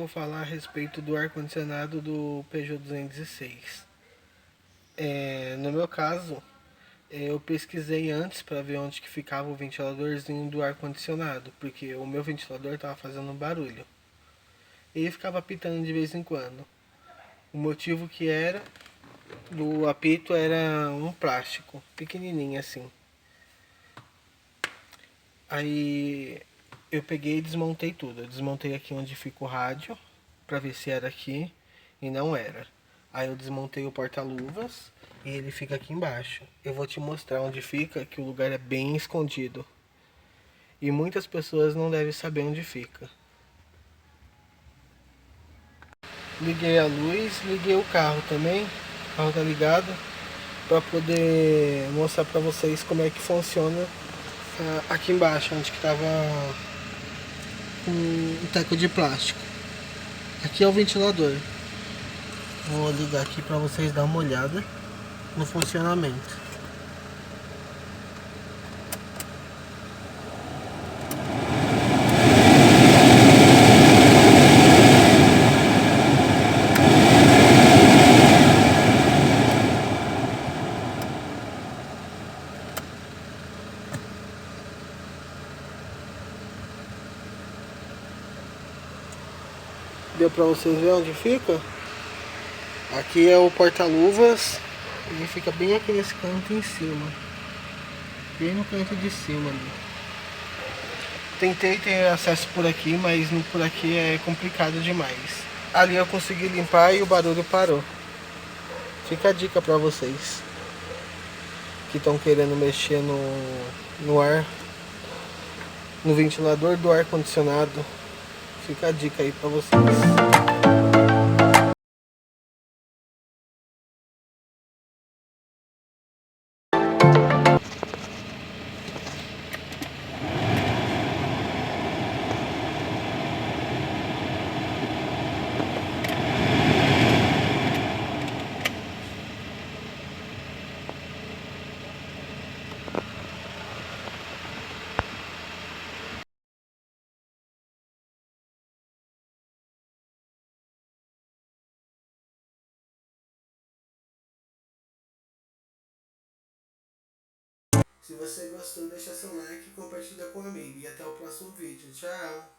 vou falar a respeito do ar-condicionado do Peugeot 206. No meu caso, eu pesquisei antes para ver onde que ficava o ventiladorzinho do ar-condicionado, porque o meu ventilador estava fazendo barulho. E ele ficava apitando de vez em quando. O motivo que era do apito era um plástico, pequenininho assim. Aí eu peguei e desmontei tudo. Eu desmontei aqui onde fica o rádio, pra ver se era aqui, e não era. Aí eu desmontei o porta-luvas e ele fica aqui embaixo. Eu vou te mostrar onde fica, que o lugar é bem escondido. E muitas pessoas não devem saber onde fica. Liguei a luz, liguei o carro também. O carro tá ligado, pra poder mostrar pra vocês como é que funciona aqui embaixo, onde que tava um teco de plástico. Aqui é o ventilador. Vou ligar aqui para vocês dar uma olhada no funcionamento. Deu para vocês verem onde fica? Aqui é o porta-luvas. Ele fica bem aqui nesse canto em cima. Bem no canto de cima ali. Tentei ter acesso por aqui, mas por aqui é complicado demais. Ali eu consegui limpar e o barulho parou. Fica a dica para vocês que estão querendo mexer no ar, no ventilador do ar condicionado. Fica a dica aí para vocês. Se você gostou, deixa seu like e compartilha com um amigo. E até o próximo vídeo. Tchau!